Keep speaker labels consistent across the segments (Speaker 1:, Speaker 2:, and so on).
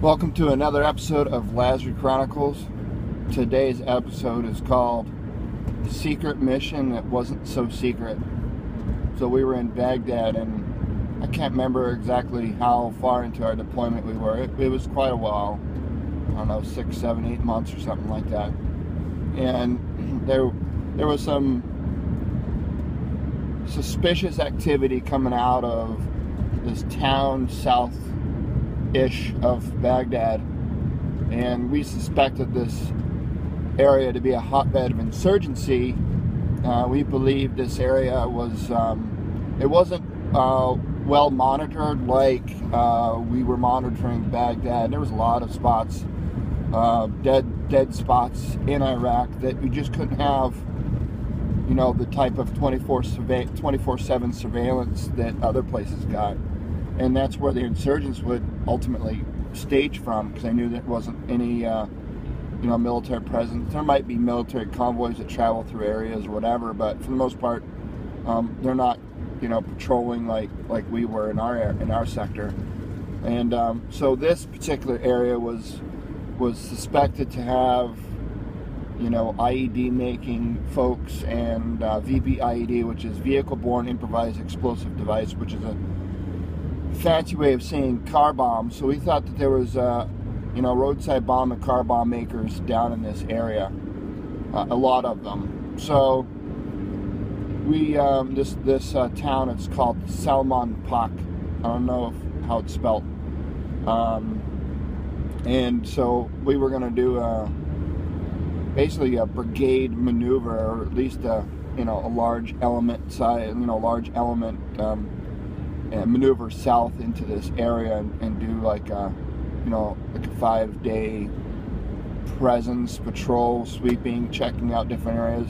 Speaker 1: Welcome to another episode of Lazzari Chronicles. Today's episode is called Secret Mission That Wasn't So Secret. So we were in Baghdad, and I can't remember exactly how far into our deployment we were. It was quite a while. I don't know, 6, 7, 8 months or something like that. And there was some suspicious activity coming out of this town south-ish of Baghdad, and we suspected this area to be a hotbed of insurgency. We believed this area was, it wasn't well monitored like we were monitoring Baghdad. There was a lot of spots, dead spots in Iraq that we just couldn't have, you know, the type of 24/7 surveillance that other places got. And that's where the insurgents would ultimately stage from, because I knew there wasn't any, military presence. There might be military convoys that travel through areas or whatever, but for the most part, they're not, patrolling like we were in our sector. And so this particular area was suspected to have, IED making folks, and VBIED, which is Vehicle-Borne Improvised Explosive Device, which is a fancy way of saying car bomb. So we thought that there was, roadside bomb and car bomb makers down in this area, a lot of them. So we, this town, it's called Salman Pak. I don't know how it's spelled. And so we were going to do basically a brigade maneuver, or at least a large element size, large element maneuver south into this area and do like a 5-day presence, patrol, sweeping, checking out different areas.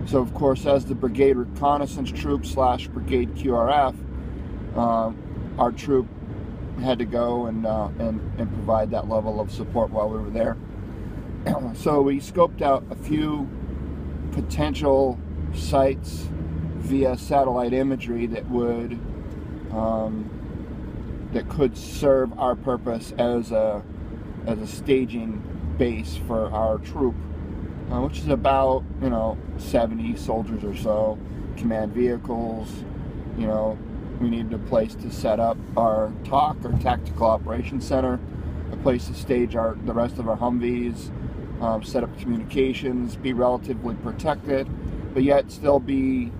Speaker 1: So of course, as the brigade reconnaissance troop / brigade QRF, our troop had to go and provide that level of support while we were there. So we scoped out a few potential sites via satellite imagery that would that could serve our purpose as a staging base for our troop, which is about 70 soldiers or so, command vehicles. We needed a place to set up our TOC, or Tactical Operations Center, a place to stage the rest of our Humvees, set up communications, be relatively protected, but yet still be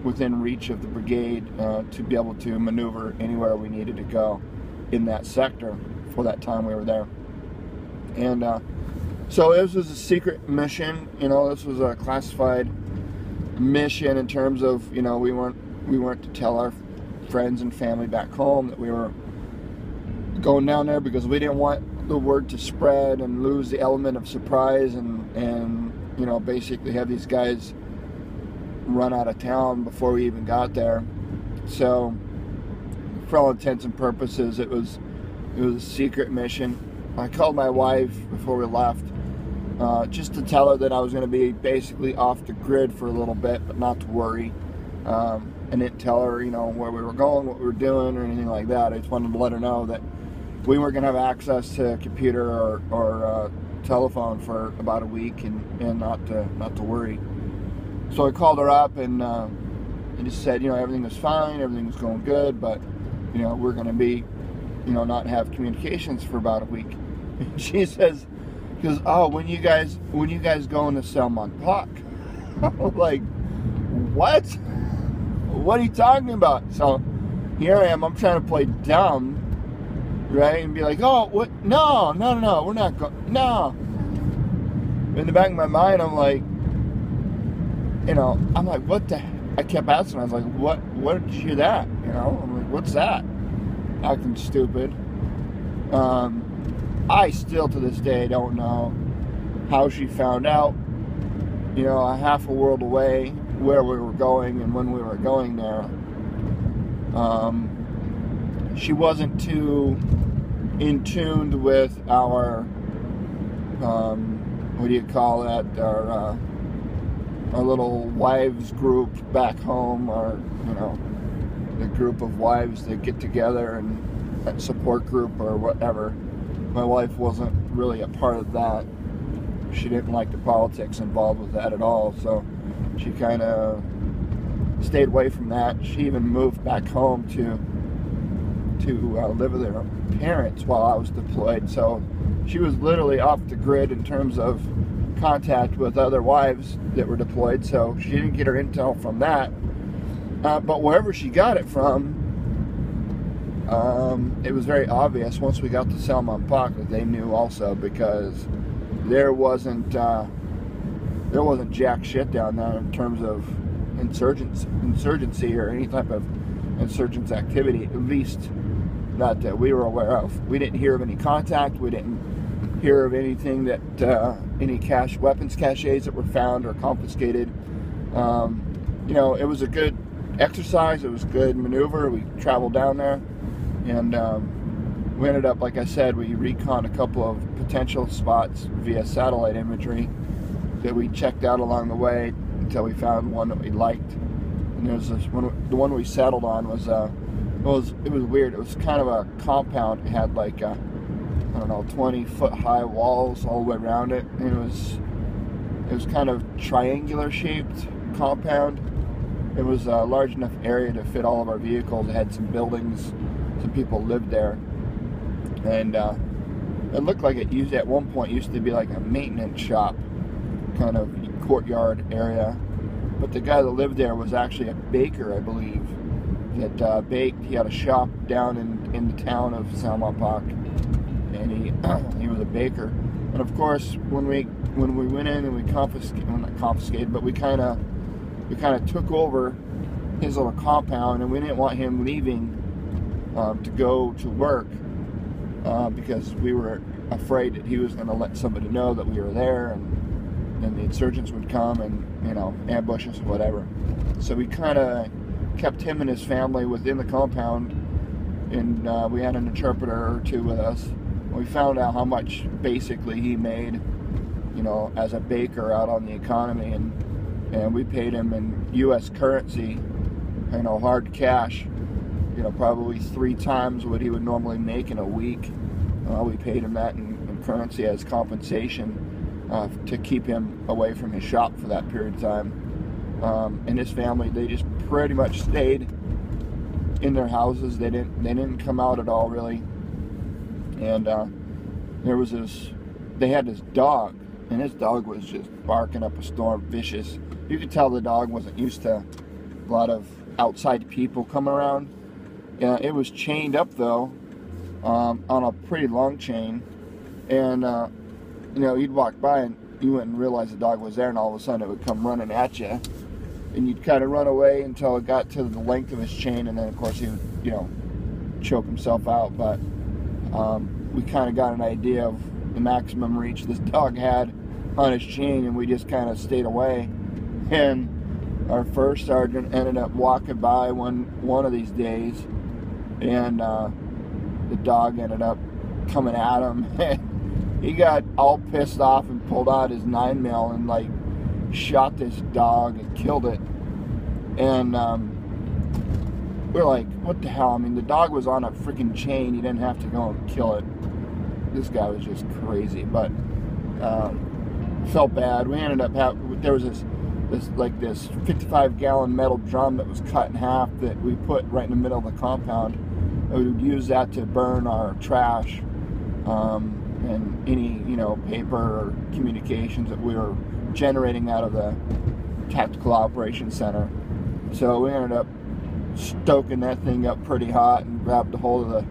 Speaker 1: within reach of the brigade to be able to maneuver anywhere we needed to go in that sector for that time we were there. And so this was a secret mission. This was a classified mission in terms of, we weren't to tell our friends and family back home that we were going down there, because we didn't want the word to spread and lose the element of surprise and basically have these guys run out of town before we even got there. So for all intents and purposes, it was a secret mission. I called my wife before we left, just to tell her that I was going to be basically off the grid for a little bit, but not to worry. I didn't tell her, where we were going, what we were doing, or anything like that. I just wanted to let her know that we weren't going to have access to a computer or telephone for about a week, and not to worry. So I called her up and just said, everything was fine, everything was going good, but we're going to be, not have communications for about a week. And she goes, oh, when you guys going to Salman Pak? I'm like, what? What are you talking about? So here I am. I'm trying to play dumb, right, and be like, oh, what? No, we're not going. No. In the back of my mind, I'm like, what the? I kept asking. I was like, what? Did you hear that? I'm like, what's that? Acting stupid. I still to this day don't know how she found out, a half a world away, where we were going and when we were going there. She wasn't too in tune with our, what do you call that? Our little wives group back home, or the group of wives that get together and support group or whatever. My wife wasn't really a part of that. She didn't like the politics involved with that at all, so she kind of stayed away from that. She even moved back home to live with her parents while I was deployed, so she was literally off the grid in terms of contact with other wives that were deployed, so she didn't get her intel from that. But wherever she got it from, it was very obvious once we got to Salman-Pak that they knew also, because there wasn't jack shit down there in terms of insurgency or any type of insurgents activity, at least not that we were aware of. We didn't hear of any contact. We didn't hear of anything that any weapons caches that were found or confiscated. You know, it was a good exercise. It was a good maneuver. We traveled down there, and we ended up, like I said, we reconned a couple of potential spots via satellite imagery that we checked out along the way until we found one that we liked. And there's this one. The one we settled on was it was weird. It was kind of a compound. It had like I don't know, 20-foot high walls all the way around it, and it was kind of triangular shaped compound. It was a large enough area to fit all of our vehicles. It had some buildings, some people lived there, and it looked like it at one point used to be like a maintenance shop kind of courtyard area. But the guy that lived there was actually a baker, I believe, that baked. He had a shop down in the town of Salman-Pak, and he was a baker. And of course, when we went in and we confiscated, but we kind of took over his little compound, and we didn't want him leaving to go to work because we were afraid that he was going to let somebody know that we were there, and then the insurgents would come and, you know, ambush us or whatever. So we kind of kept him and his family within the compound, and we had an interpreter or two with us. We found out how much basically he made, you know, as a baker out on the economy, and we paid him in U.S. currency, you know, hard cash, you know, probably 3 times what he would normally make in a week. We paid him that in currency as compensation to keep him away from his shop for that period of time. And his family, they just pretty much stayed in their houses. They didn't come out at all, really. And they had this dog, and his dog was just barking up a storm, vicious. You could tell the dog wasn't used to a lot of outside people coming around. It was chained up though, on a pretty long chain, and you know, you'd walk by and you wouldn't realize the dog was there, and all of a sudden it would come running at you, and you'd kind of run away until it got to the length of his chain, and then of course he would, you know, choke himself out. But we kind of got an idea of the maximum reach this dog had on his chain, and we just kind of stayed away. And our first sergeant ended up walking by one of these days, and the dog ended up coming at him. He got all pissed off and pulled out his 9mm and like shot this dog and killed it. And we're like, what the hell? I mean, the dog was on a freaking chain. He didn't have to go and kill it. This guy was just crazy. But felt bad. We ended up there was this 55-gallon metal drum that was cut in half that we put right in the middle of the compound. And we would use that to burn our trash and any, you know, paper or communications that we were generating out of the Tactical Operations Center. So we ended up stoking that thing up pretty hot and grabbed a hold of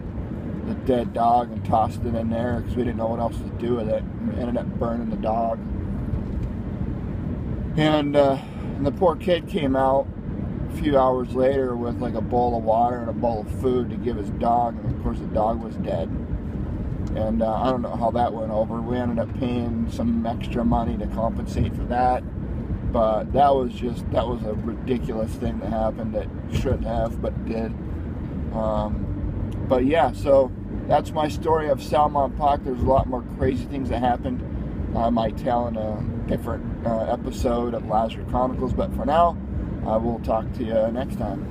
Speaker 1: the dead dog and tossed it in there because we didn't know what else to do with it. And we ended up burning the dog. And the poor kid came out a few hours later with like a bowl of water and a bowl of food to give his dog, and of course the dog was dead. And I don't know how that went over. We ended up paying some extra money to compensate for that, but that was a ridiculous thing that happened that shouldn't have, but did. But yeah, so that's my story of Salman-Pak. There's a lot more crazy things that happened. I might tell in a different episode of Lazzari Chronicles, but for now, I will talk to you next time.